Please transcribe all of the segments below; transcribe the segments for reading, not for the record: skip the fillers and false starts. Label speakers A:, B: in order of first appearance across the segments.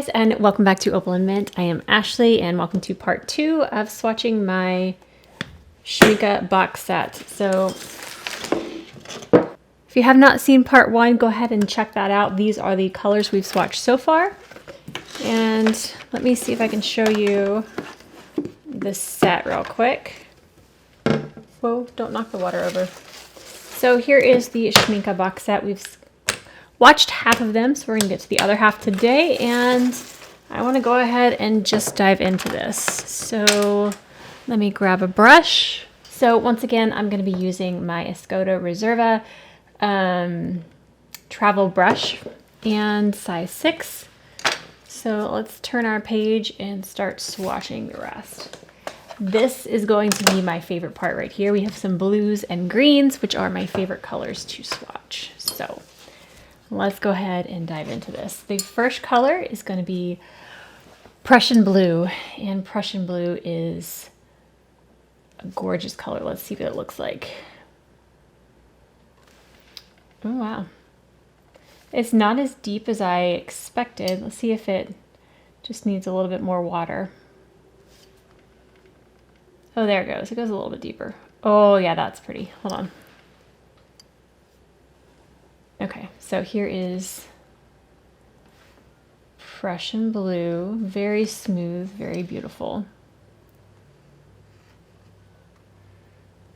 A: guys, and welcome back to Opal&Mint. I am Ashley, and welcome to part 2 of swatching my Schmincke box set. So if you have not seen part 1, go ahead and check that out. These are the colors we've swatched so far. And let me see if I can show you this set real quick. Whoa, don't knock the water over. So here is the Schmincke box set. We've watched half of them, so we're gonna get to the other half today, and I want to go ahead and just dive into this. So let me grab a brush. So once again, I'm going to be using my Escoda Reserva travel brush and size 6. So let's turn our page and start swatching the rest. This is going to be my favorite part right here. We have some blues and greens, which are my favorite colors to swatch. So let's go ahead and dive into this. The first color is going to be Prussian blue, and Prussian blue is a gorgeous color. Let's see what it looks like. Oh, wow. It's not as deep as I expected. Let's see if it just needs a little bit more water. Oh, there it goes. It goes a little bit deeper. Oh, yeah, that's pretty. Hold on. Okay, so here is Prussian blue, very smooth, very beautiful.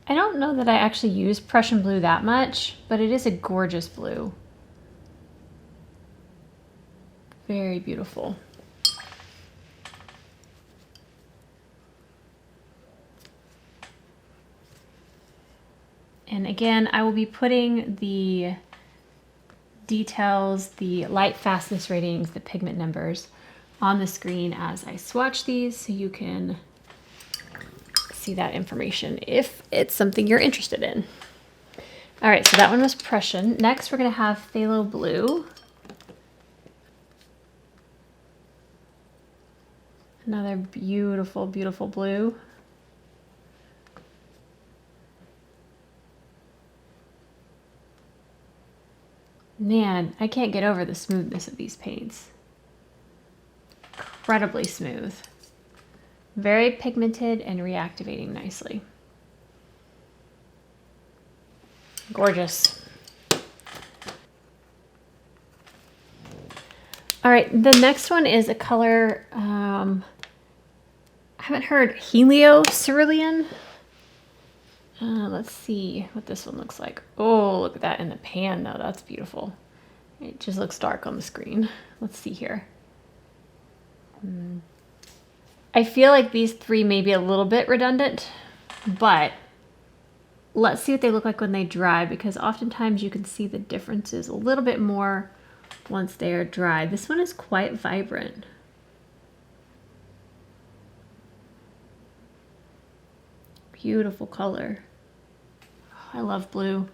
A: I don't know that I actually use Prussian blue that much, but it is a gorgeous blue. Very beautiful. And again, I will be putting the details, the light fastness ratings, the pigment numbers on the screen as I swatch these, so you can see that information if it's something you're interested in. All right, so that one was Prussian. Next, we're gonna have phthalo blue. Another beautiful, beautiful blue. Man, I can't get over the smoothness of these paints. Incredibly smooth. Very pigmented and reactivating nicely. Gorgeous. All right, the next one is a color, I haven't heard, Helio Cerulean. Let's see what this one looks like. Oh, look at that in the pan though. That's beautiful. It just looks dark on the screen. Let's see here. I feel like these three may be a little bit redundant, but let's see what they look like when they dry, because oftentimes you can see the differences a little bit more once they are dry. This one is quite vibrant. Beautiful color. I love blue.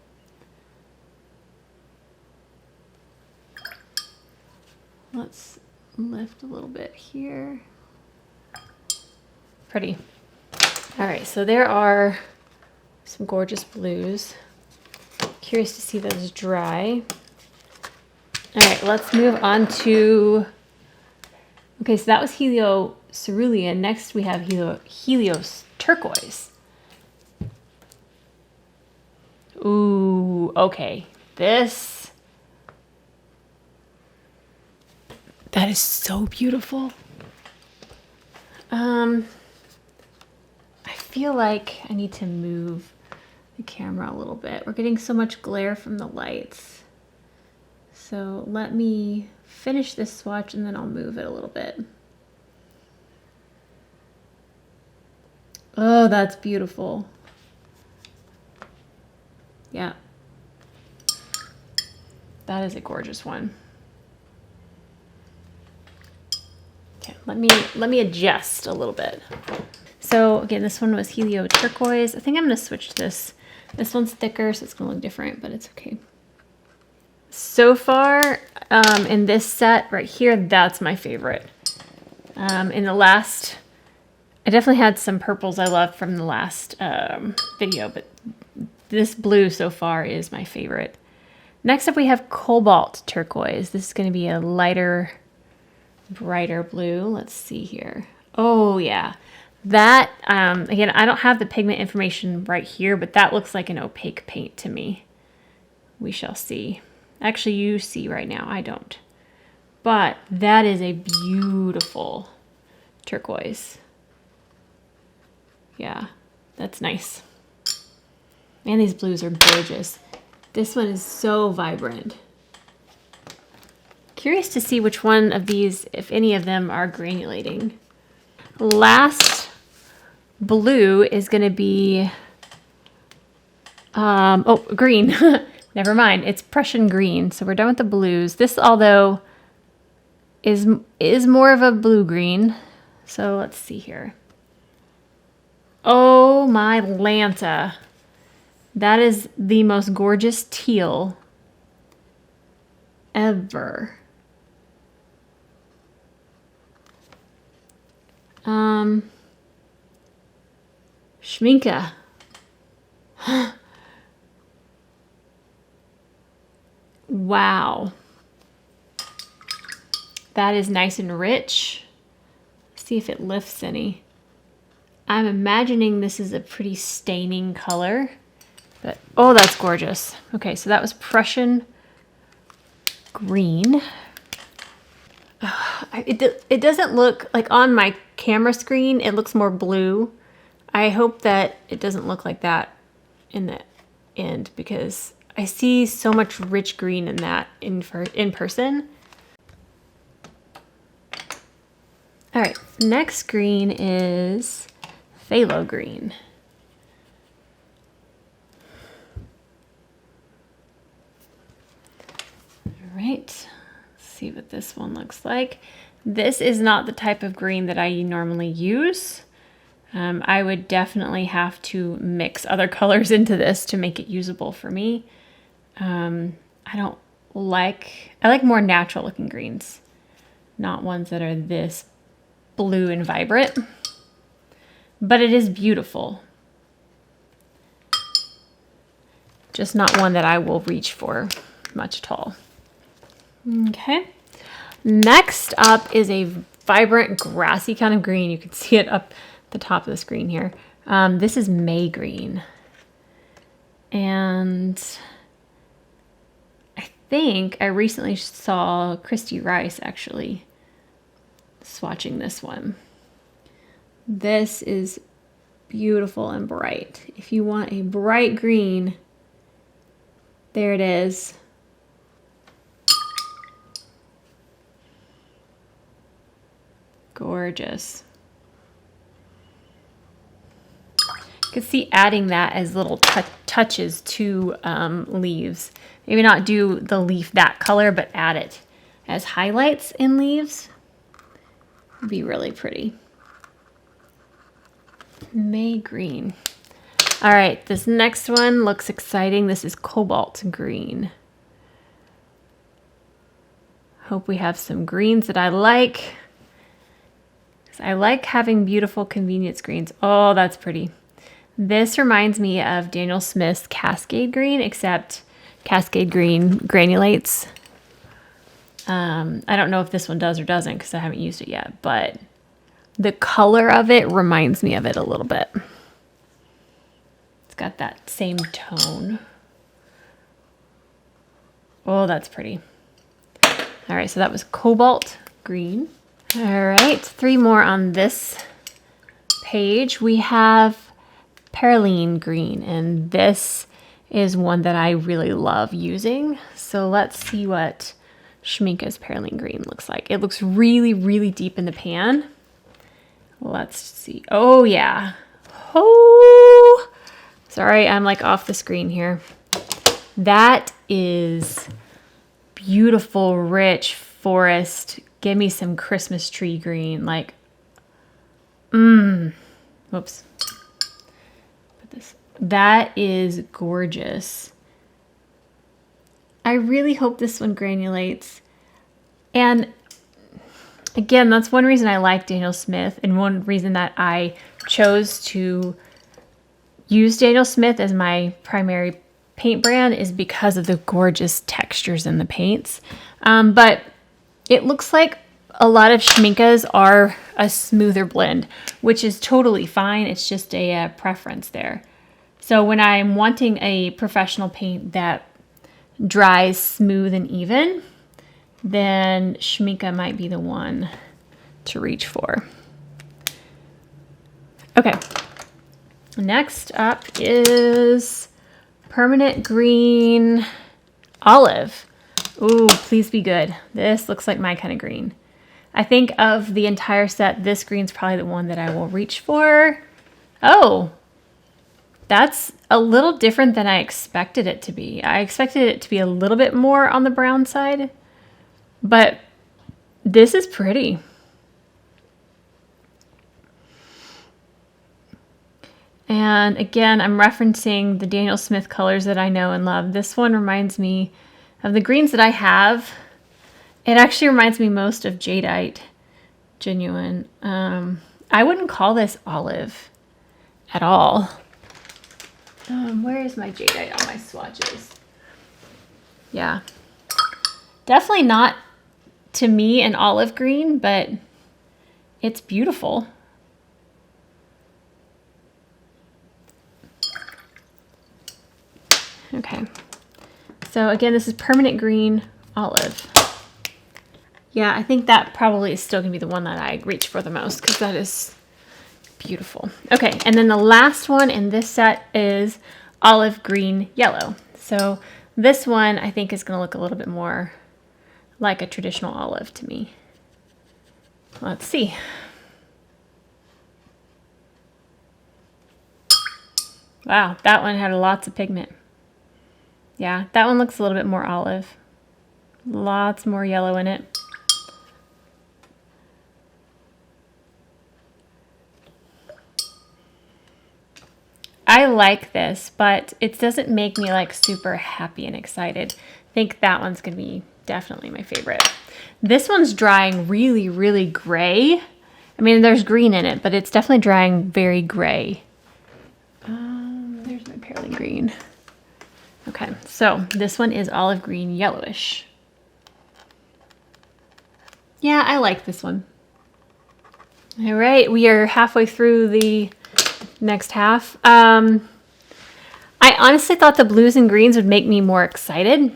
A: Let's lift a little bit here. Pretty. All right, so there are some gorgeous blues. Curious to see those dry. All right, let's move on to, okay, so that was Helio Cerulean. Next we have Helios Turquoise. Ooh, okay. That is so beautiful. I feel like I need to move the camera a little bit. We're getting so much glare from the lights. So let me finish this swatch and then I'll move it a little bit. Oh, that's beautiful. Yeah, that is a gorgeous one. Okay, let me adjust a little bit. So again, this one was Helio Turquoise. I think I'm gonna switch to this. This one's thicker, so it's gonna look different, but it's okay. So far, in this set right here, that's my favorite. In the last, I definitely had some purples I loved from the last video, but this blue so far is my favorite. Next up we have Cobalt Turquoise. This is going to be a lighter brighter blue. Let's see here. Oh yeah. That, again, I don't have the pigment information right here, but that looks like an opaque paint to me. We shall see. Actually, you see right now, I don't. But that is a beautiful turquoise. Yeah, that's nice. Man, these blues are gorgeous. This one is so vibrant. Curious to see which one of these, if any of them, are granulating. Last blue is going to be, oh, green. Never mind, it's Prussian green. So we're done with the blues. This, although, is more of a blue-green. So let's see here. Oh my Lanta. That is the most gorgeous teal ever. Schmincke. Wow. That is nice and rich. See if it lifts any. I'm imagining this is a pretty staining color, but oh, that's gorgeous. Okay, so that was Prussian green. It doesn't look like on my camera screen, it looks more blue. I hope that it doesn't look like that in the end because I see so much rich green in that in person. All right, next green is phthalo green. All right, let's see what this one looks like. This is not the type of green that I normally use. I would definitely have to mix other colors into this to make it usable for me. I like more natural looking greens, not ones that are this blue and vibrant, but it is beautiful. Just not one that I will reach for much at all. Okay. Next up is a vibrant grassy kind of green. You can see it up the top of the screen here. This is May green. And I think I recently saw Christy Rice actually swatching this one. This is beautiful and bright. If you want a bright green, there it is. Gorgeous. You can see adding that as little touches to leaves. Maybe not do the leaf that color, but add it as highlights in leaves. It'd be really pretty. May green. All right, this next one looks exciting. This is cobalt green. Hope we have some greens that I like. I like having beautiful convenience greens. Oh, that's pretty. This reminds me of Daniel Smith's Cascade Green, except Cascade Green granulates. I don't know if this one does or doesn't because I haven't used it yet, but the color of it reminds me of it a little bit. It's got that same tone. Oh, that's pretty. All right, so that was cobalt green. All right, 3 more on this page. We have Perylene green, and this is one that I really love using. So let's see what Schmincke's Perylene green looks like. It looks really, really deep in the pan. Let's see. Oh, yeah. Oh, sorry, I'm like off the screen here. That is beautiful, rich forest. Give me some Christmas tree green. Like, whoops. Put this. That is gorgeous. I really hope this one granulates. And again, that's one reason I like Daniel Smith, and one reason that I chose to use Daniel Smith as my primary paint brand is because of the gorgeous textures in the paints. But it looks like a lot of Schmincke's are a smoother blend, which is totally fine. It's just a preference there. So when I'm wanting a professional paint that dries smooth and even, then Schmincke might be the one to reach for. Okay, next up is Permanent Green Olive. Ooh, please be good. This looks like my kind of green. I think of the entire set, this green's probably the one that I will reach for. Oh, that's a little different than I expected it to be. I expected it to be a little bit more on the brown side, but this is pretty. And again, I'm referencing the Daniel Smith colors that I know and love. This one reminds me of the greens that I have. It actually reminds me most of Jadeite Genuine. I wouldn't call this olive at all. Where is my Jadeite on my swatches? Yeah. Definitely not, to me, an olive green, but it's beautiful. Okay. So again, this is Permanent Green Olive. Yeah, I think that probably is still going to be the one that I reach for the most because that is beautiful. Okay, and then the last one in this set is Olive Green Yellow. So this one I think is going to look a little bit more like a traditional olive to me. Let's see. Wow, that one had lots of pigment. Yeah, that one looks a little bit more olive. Lots more yellow in it. I like this, but it doesn't make me like super happy and excited. I think that one's gonna be definitely my favorite. This one's drying really, really gray. I mean, there's green in it, but it's definitely drying very gray. There's my Pearly Green. Okay, so this one is Olive Green Yellowish. Yeah, I like this one. All right, we are halfway through the next half. I honestly thought the blues and greens would make me more excited.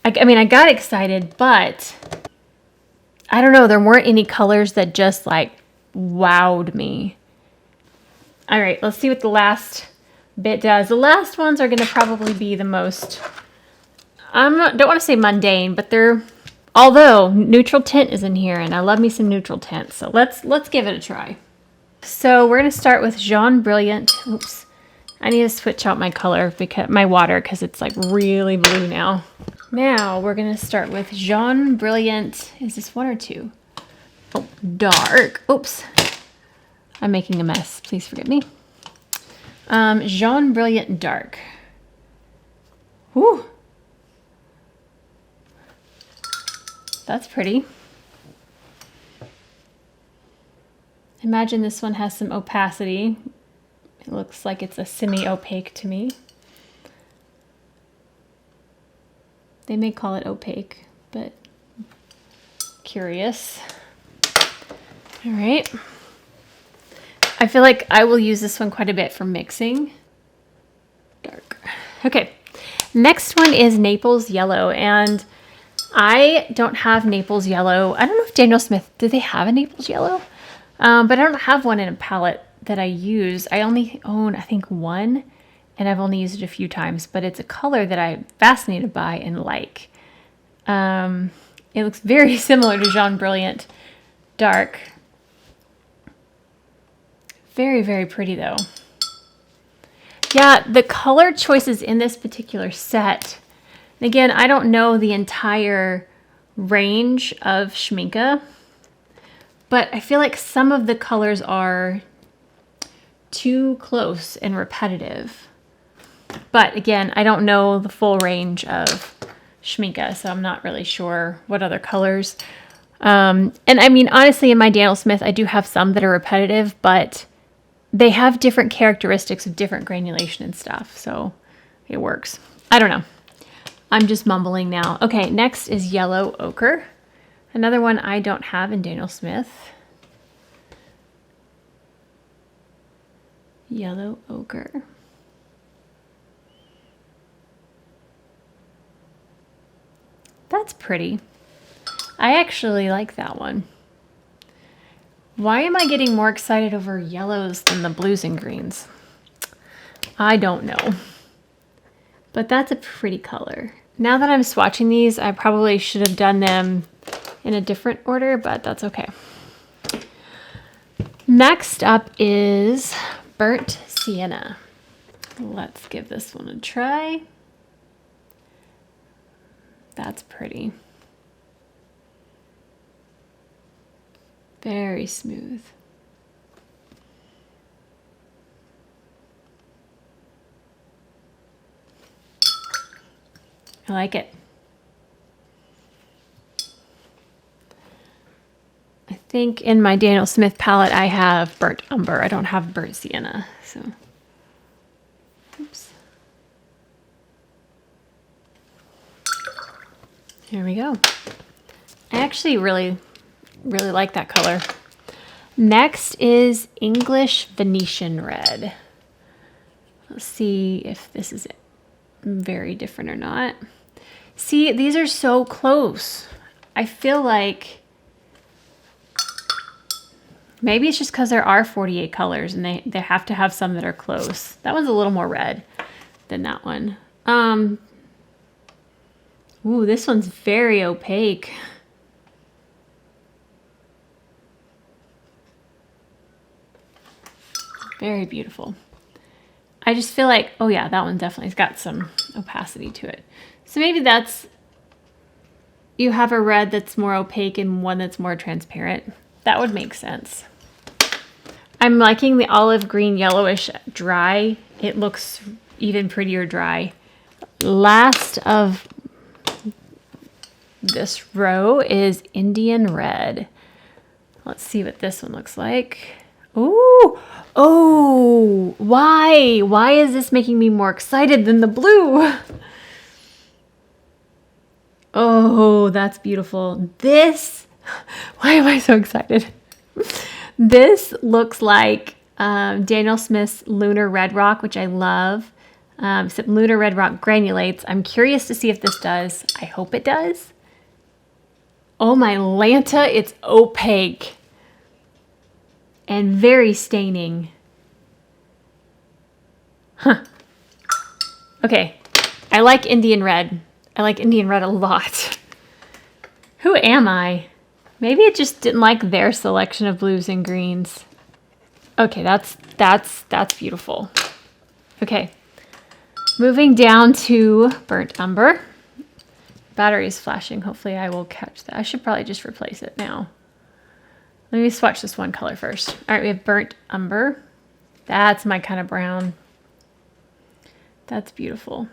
A: I mean, I got excited, but I don't know, there weren't any colors that just like wowed me. All right, let's see what the last bit does. The last ones are going to probably be the most, don't want to say mundane, but they're, although neutral tint is in here and I love me some neutral tint. So let's give it a try. So we're going to start with Jaune Brilliant. Oops. I need to switch out my color, because my water, because it's like really blue now. Now we're going to start with Jaune Brilliant. Is this one or two? Oh, dark. Oops. I'm making a mess. Please forgive me. Jaune Brilliant Dark. Whew. That's pretty. Imagine this one has some opacity. It looks like it's a semi-opaque to me. They may call it opaque, but curious. All right. I feel like I will use this one quite a bit for mixing. Dark. Okay. Next one is Naples Yellow, and I don't have Naples Yellow. I don't know if Daniel Smith, do they have a Naples Yellow? But I don't have one in a palette that I use. I only own, I think, one, and I've only used it a few times, but it's a color that I'm fascinated by and like. It looks very similar to Jaune Brilliant Dark. Very, very pretty though. Yeah, the color choices in this particular set, and again, I don't know the entire range of Schmincke, but I feel like some of the colors are too close and repetitive. But again, I don't know the full range of Schmincke, so I'm not really sure what other colors. And I mean, honestly, in my Daniel Smith, I do have some that are repetitive, but they have different characteristics of different granulation and stuff, so it works. I don't know. I'm just mumbling now. Okay, next is yellow ochre. Another one I don't have in Daniel Smith. Yellow ochre. That's pretty. I actually like that one. Why am I getting more excited over yellows than the blues and greens? I don't know. But that's a pretty color. Now that I'm swatching these, I probably should have done them in a different order, but that's okay. Next up is burnt sienna. Let's give this one a try. That's pretty. Very smooth. I like it. I think in my Daniel Smith palette I have burnt umber. I don't have burnt sienna, so. Oops. Here we go. I actually really like that color. Next is English Venetian red. Let's see if this is very different or not. See, these are so close. I feel like maybe it's just because there are 48 colors and they have to have some that are close. That one's a little more red than that one. Ooh, this one's very opaque. Very beautiful. I just feel like, oh yeah, that one definitely's got some opacity to it. So maybe that's, you have a red that's more opaque and one that's more transparent. That would make sense. I'm liking the olive green yellowish dry. It looks even prettier dry. Last of this row is Indian red. Let's see what this one looks like. Ooh, oh, why? Why is this making me more excited than the blue? Oh, that's beautiful. This, why am I so excited? This looks like Daniel Smith's Lunar Red Rock, which I love. Except Lunar Red Rock granulates. I'm curious to see if this does. I hope it does. Oh my Lanta, it's opaque and very staining. Huh. Okay, I like Indian red. I like Indian red a lot. Who am I? Maybe it just didn't like their selection of blues and greens. Okay, that's beautiful. Okay, moving down to burnt umber. Battery is flashing. Hopefully I will catch that. I should probably just replace it now. Let me swatch this one color first. All right, we have burnt umber. That's my kind of brown. That's beautiful.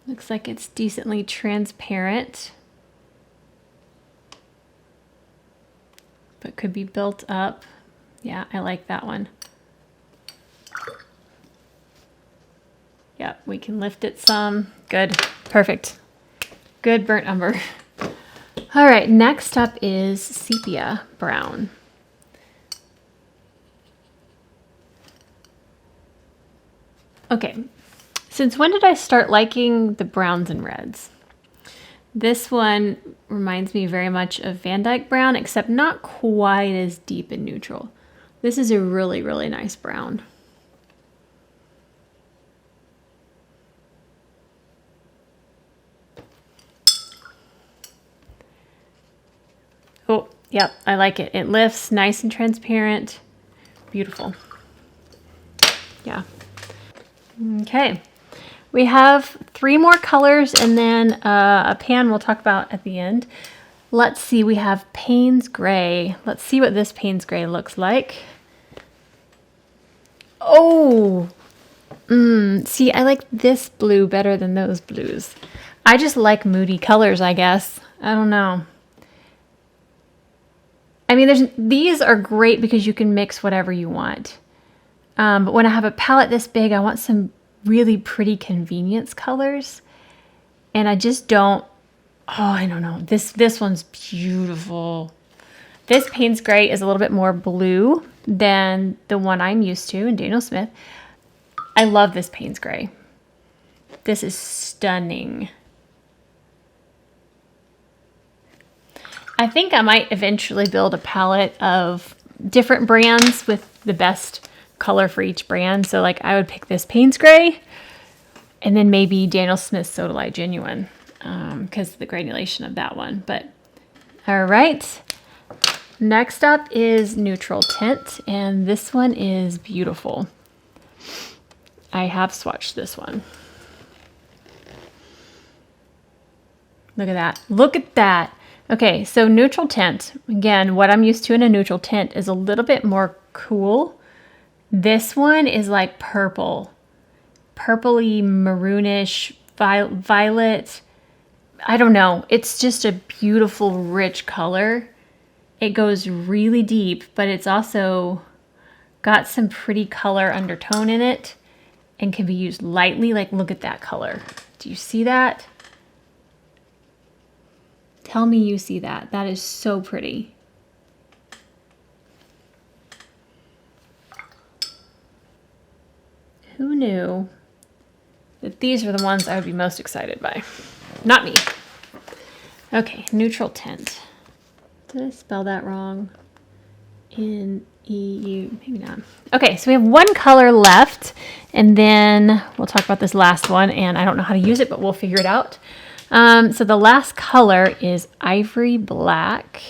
A: Looks like it's decently transparent, but could be built up. Yeah, I like that one. Yep, we can lift it some. Good, perfect. Good burnt umber. All right, next up is sepia brown. Okay, since when did I start liking the browns and reds? This one reminds me very much of Van Dyke brown, except not quite as deep and neutral. This is a really, really nice brown. Oh, yep, I like it. It lifts nice and transparent. Beautiful. Yeah. Okay. We have 3 more colors and then a pan we'll talk about at the end. Let's see, we have Payne's Gray. Let's see what this Payne's Gray looks like. Oh, see, I like this blue better than those blues. I just like moody colors, I guess. I don't know. I mean, these are great because you can mix whatever you want. But when I have a palette this big, I want some really pretty convenience colors. And I just don't, I don't know. This one's beautiful. This Payne's Gray is a little bit more blue than the one I'm used to in Daniel Smith. I love this Payne's Gray. This is stunning. I think I might eventually build a palette of different brands with the best color for each brand. So like I would pick this Payne's Gray and then maybe Daniel Smith Sodalite Genuine because of the granulation of that one. But all right. Next up is Neutral Tint, and this one is beautiful. I have swatched this one. Look at that. Look at that. Okay, so Neutral Tint. Again, what I'm used to in a neutral tint is a little bit more cool. This one is like purple. Purpley, maroonish, violet. I don't know. It's just a beautiful, rich color. It goes really deep, but it's also got some pretty color undertone in it and can be used lightly. Like, look at that color. Do you see that? Tell me you see that. That is so pretty. Who knew that these are the ones I would be most excited by? Not me. Okay, Neutral Tint. Did I spell that wrong? N-E-U, maybe not. Okay, so we have one color left, and then we'll talk about this last one, and I don't know how to use it, but we'll figure it out. So the last color is Ivory Black.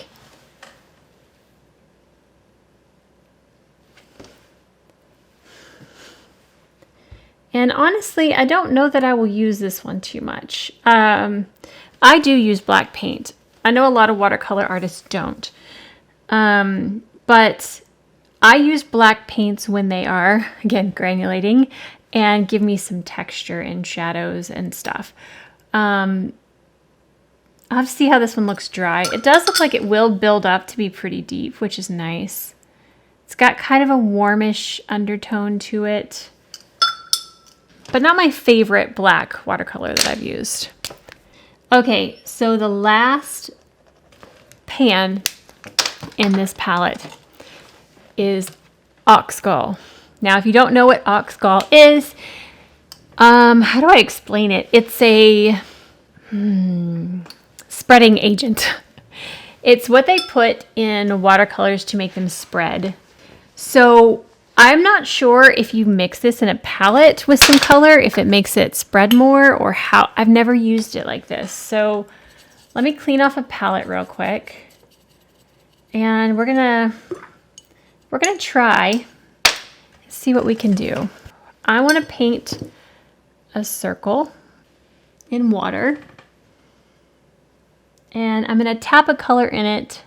A: And honestly, I don't know that I will use this one too much. I do use black paint. I know a lot of watercolor artists don't. But I use black paints when they are, again, granulating and give me some texture and shadows and stuff. I'll have to see how this one looks dry. It does look like it will build up to be pretty deep, which is nice. It's got kind of a warmish undertone to it, but not my favorite black watercolor that I've used. Okay, so the last pan in this palette is Ox Gall. Now, if you don't know what Ox Gall is, how do I explain it? It's a spreading agent. It's what they put in watercolors to make them spread. So I'm not sure if you mix this in a palette with some color, if it makes it spread more or how. I've never used it like this. So let me clean off a palette real quick. And we're gonna try and see what we can do. I want to paint a circle in water. And I'm going to tap a color in it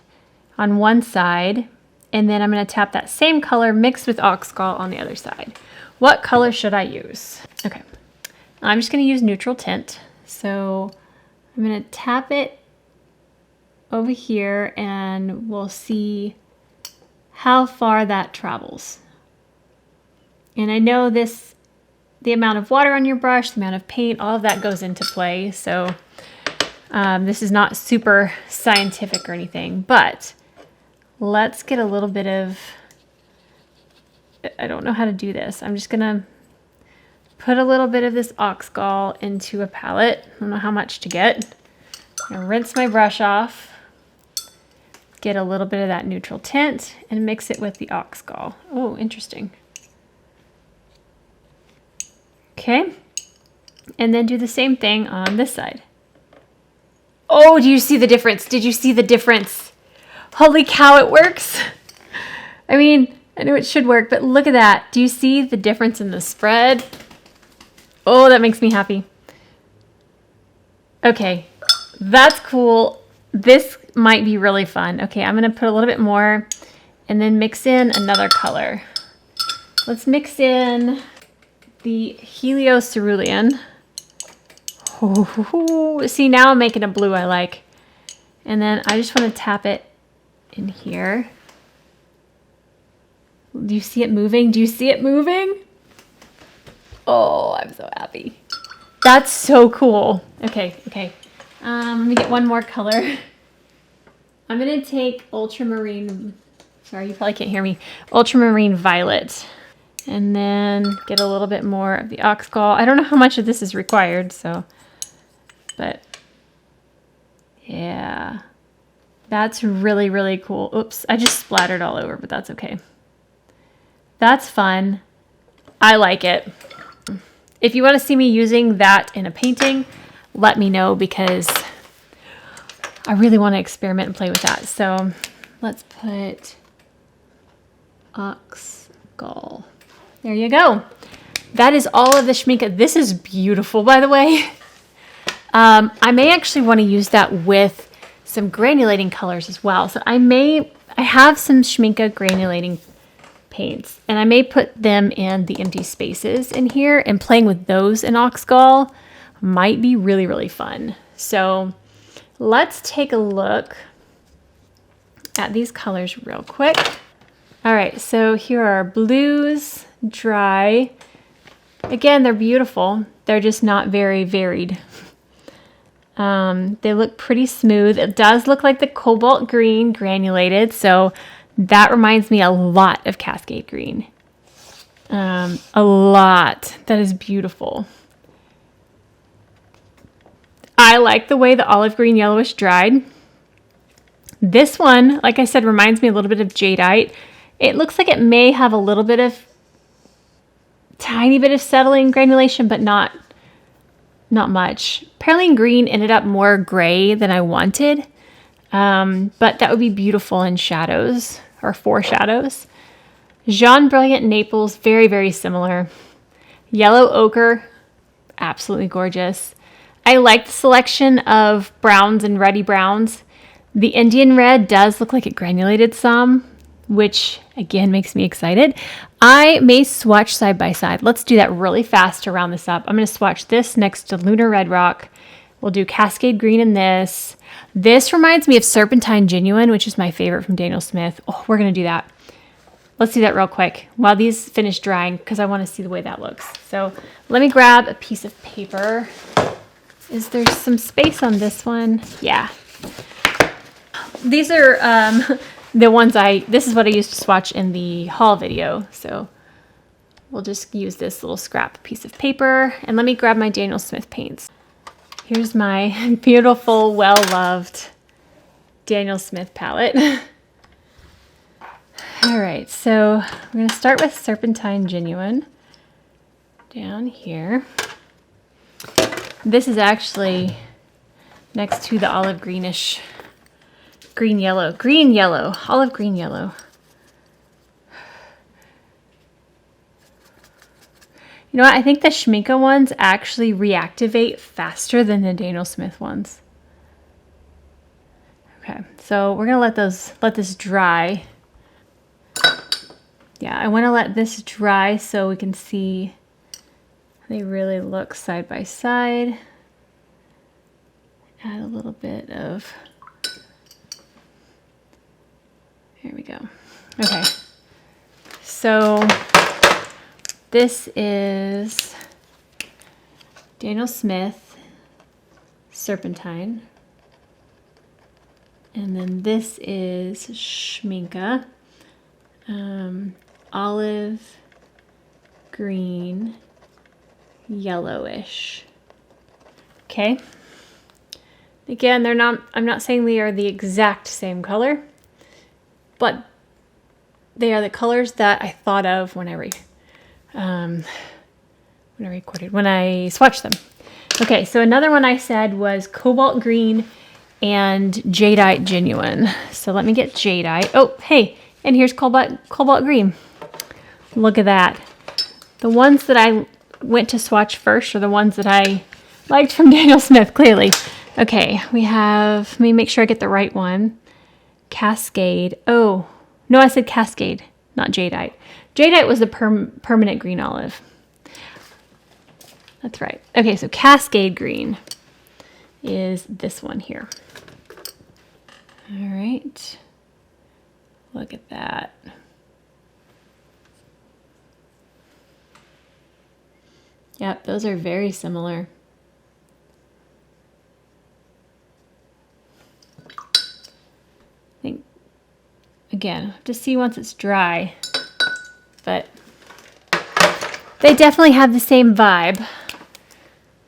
A: on one side, and then I'm going to tap that same color mixed with Ox Gall on the other side. What color should I use? Okay, I'm just going to use Neutral Tint. So I'm going to tap it over here, and we'll see how far that travels. And I know the amount of water on your brush, the amount of paint, all of that goes into play. So this is not super scientific or anything, but let's get a little bit of, I don't know how to do this. I'm just gonna put a little bit of this Ox Gall into a palette. I don't know how much to get. I'm gonna rinse my brush off, get a little bit of that Neutral Tint and mix it with the Ox Gall. Oh, interesting. Okay, and then do the same thing on this side. Oh, do you see the difference? Did you see the difference? Holy cow, it works. I mean, I know it should work, but look at that. Do you see the difference in the spread? Oh, that makes me happy. Okay, that's cool. This might be really fun. Okay, I'm gonna put a little bit more and then mix in another color. Let's mix in the Helio Cerulean. Oh, see, now I'm making a blue I like. And then I just want to tap it in here. Do you see it moving? Do you see it moving? Oh, I'm so happy. That's so cool. Okay. Let me get one more color. I'm gonna take ultramarine, sorry, you probably can't hear me, ultramarine violet. And then get a little bit more of the ox gall. I don't know how much of this is required, so, but yeah. That's really, really cool. Oops, I just splattered all over, but that's okay. That's fun. I like it. If you want to see me using that in a painting, let me know because I really want to experiment and play with that. So let's put ox gall. There you go. That is all of the Schmincke. This is beautiful, by the way. I may actually want to use that with some granulating colors as well. So I have some Schmincke granulating paints, and I may put them in the empty spaces in here, and playing with those in ox gall might be really, really fun. So let's take a look at these colors real quick. All right, so here are blues, dry. Again, they're beautiful. They're just not very varied. They look pretty smooth. It does look like the cobalt green granulated, so that reminds me a lot of Cascade green. A lot. That is beautiful. I like the way the olive green yellowish dried. This one, like I said, reminds me a little bit of jadeite. It looks like it may have a little bit of, tiny bit of settling granulation, but not much. Perylene green ended up more gray than I wanted, but that would be beautiful in shadows or for shadows. Jaune Brilliant Naples, very, very similar. Yellow Ochre, absolutely gorgeous. I like the selection of browns and reddy browns. The Indian Red does look like it granulated some, which again makes me excited. I may swatch side by side. Let's do that really fast to round this up. I'm going to swatch this next to Lunar Red Rock. We'll do Cascade Green in this. This reminds me of Serpentine Genuine, which is my favorite from Daniel Smith. Oh, we're going to do that. Let's do that real quick while these finish drying because I want to see the way that looks. So let me grab a piece of paper. Is there some space on this one? Yeah. These are the ones this is what I used to swatch in the haul video. So we'll just use this little scrap piece of paper, and let me grab my Daniel Smith paints. Here's my beautiful, well-loved Daniel Smith palette. All right, so we're gonna start with Serpentine Genuine down here. This is actually next to the olive greenish, green yellow, olive green yellow. You know what? I think the Schmincke ones actually reactivate faster than the Daniel Smith ones. Okay, so we're gonna let this dry. Yeah, I want to let this dry so we can see how they really look side by side. Add a little bit of, here we go. Okay, so this is Daniel Smith Serpentine, and then this is Schmincke olive green yellowish. Okay, again, I'm not saying they are the exact same color, but they are the colors that I thought of when I swatched them. Okay, so another one I said was Cobalt Green and Jadeite Genuine. So let me get Jadeite. Oh, hey, and here's Cobalt Green. Look at that. The ones that I went to swatch first are the ones that I liked from Daniel Smith, clearly. Okay, we have, let me make sure I get the right one. Cascade. Oh, no, I said Cascade, not Jadeite. Jadeite was the permanent green olive. That's right. Okay, so Cascade Green is this one here. All right. Look at that. Yep, those are very similar. I think, again, have to see once it's dry, but they definitely have the same vibe.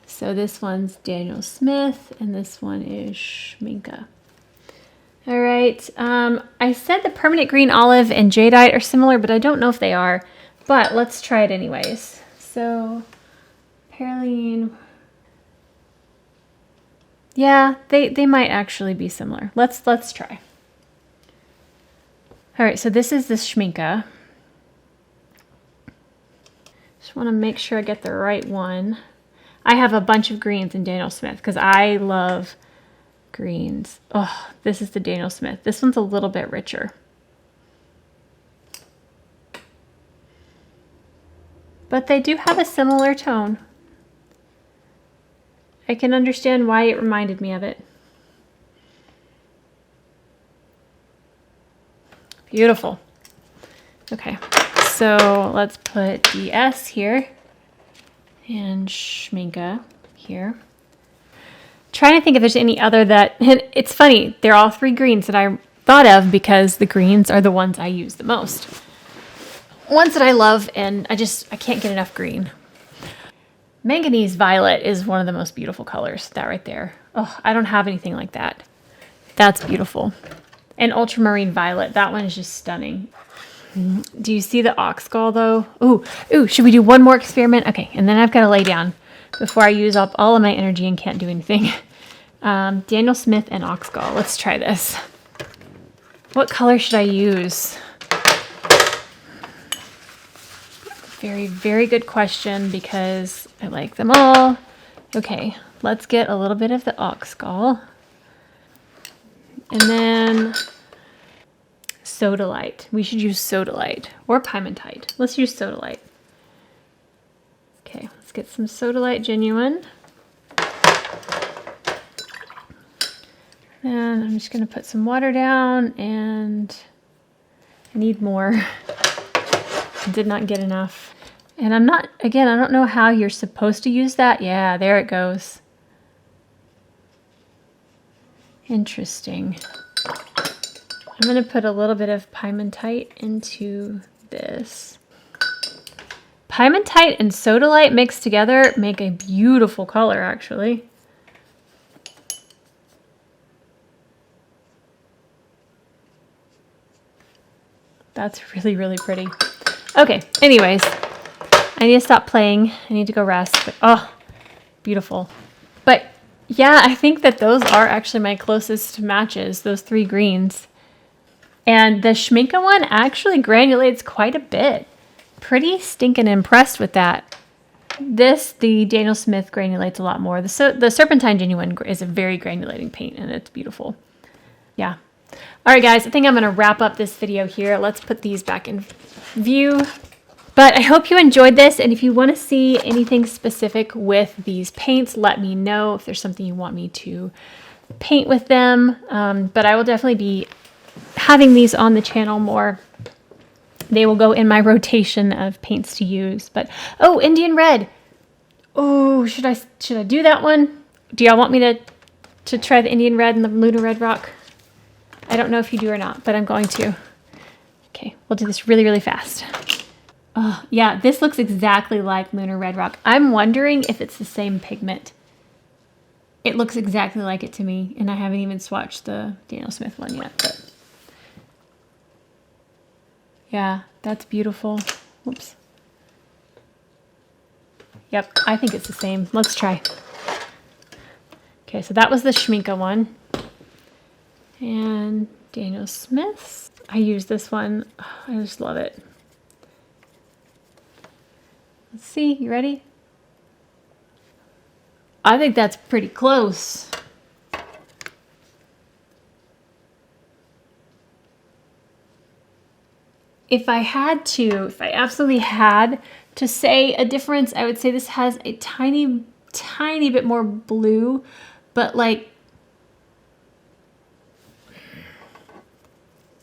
A: So this one's Daniel Smith, and this one is Schmincke. All right, I said the permanent green olive and jadeite are similar, but I don't know if they are, but let's try it anyways. So, perylene, yeah, they might actually be similar. Let's try. All right, so this is the Schmincke. Just want to make sure I get the right one. I have a bunch of greens in Daniel Smith because I love greens. Oh, this is the Daniel Smith. This one's a little bit richer. But they do have a similar tone. I can understand why it reminded me of it. Beautiful. Okay, so let's put DS here and Schmincke here. Trying to think if there's any other that, it's funny, they're all three greens that I thought of because the greens are the ones I use the most. Ones that I love, and I can't get enough green. Manganese violet is one of the most beautiful colors. That right there. Oh, I don't have anything like that. That's beautiful. And ultramarine violet, that one is just stunning. Do you see the ox gall though? Ooh, should we do one more experiment? Okay, and then I've got to lay down before I use up all of my energy and can't do anything. Daniel Smith and ox gall. Let's try this. What color should I use? Very, very good question because I like them all. Okay, let's get a little bit of the ox gall. And then sodalite. We should use sodalite or pimentite. Let's use sodalite. Okay, let's get some sodalite genuine. And I'm just going to put some water down, and I need more. I did not get enough. And I'm not, again, I don't know how you're supposed to use that. Yeah, there it goes. Interesting. I'm going to put a little bit of pimentite into this. Pimentite and sodalite mixed together make a beautiful color, actually. That's really, really pretty. Okay, anyways, I need to stop playing. I need to go rest. But, oh, beautiful. But yeah, I think that those are actually my closest matches, those three greens. And the Schmincke one actually granulates quite a bit. Pretty stinking impressed with that. The Daniel Smith granulates a lot more. The Serpentine Genuine is a very granulating paint, and it's beautiful. Yeah. All right, guys, I think I'm going to wrap up this video here. Let's put these back in view. But I hope you enjoyed this, and if you want to see anything specific with these paints, let me know if there's something you want me to paint with them. But I will definitely be having these on the channel more. They will go in my rotation of paints to use. But oh, Indian Red. Oh, should I do that one? Do y'all want me to try the Indian Red and the Lunar Red Rock? I don't know if you do or not, but I'm going to. Okay, we'll do this really, really fast. Oh, yeah, this looks exactly like Lunar Red Rock. I'm wondering if it's the same pigment. It looks exactly like it to me, and I haven't even swatched the Daniel Smith one yet. But yeah, that's beautiful. Whoops. Yep, I think it's the same. Let's try. Okay, so that was the Schmincke one. And Daniel Smith's. I use this one. Oh, I just love it. Let's see, you ready? I think that's pretty close. If I absolutely had to say a difference, I would say this has a tiny, tiny bit more blue, but like,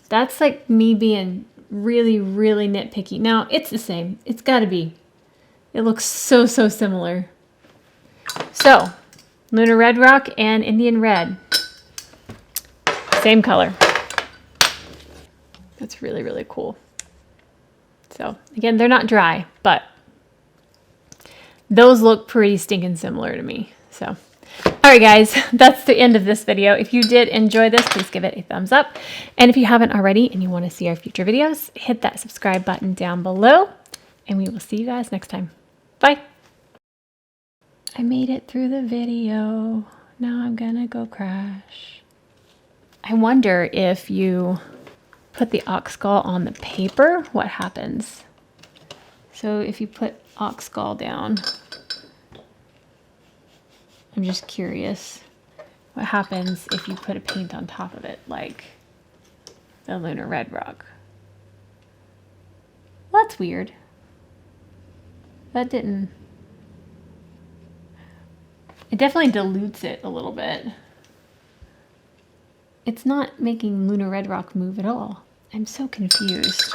A: That's like me being really, really nitpicky. Now, it's the same. It's got to be. It looks so, so similar. So, Lunar Red Rock and Indian Red. Same color. That's really, really cool. So, again, they're not dry, but those look pretty stinking similar to me. So, all right, guys, that's the end of this video. If you did enjoy this, please give it a thumbs up. And if you haven't already and you want to see our future videos, hit that subscribe button down below. And we will see you guys next time. Bye. I made it through the video. Now I'm gonna go crash. I wonder if you put the ox gall on the paper, what happens? So if you put ox gall down, I'm just curious what happens if you put a paint on top of it, like the Lunar Red Rock. Well, that's weird. That didn't... It definitely dilutes it a little bit. It's not making Lunar Red Rock move at all. I'm so confused.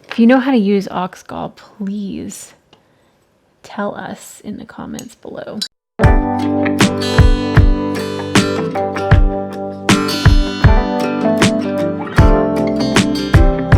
A: If you know how to use ox gall, please tell us in the comments below.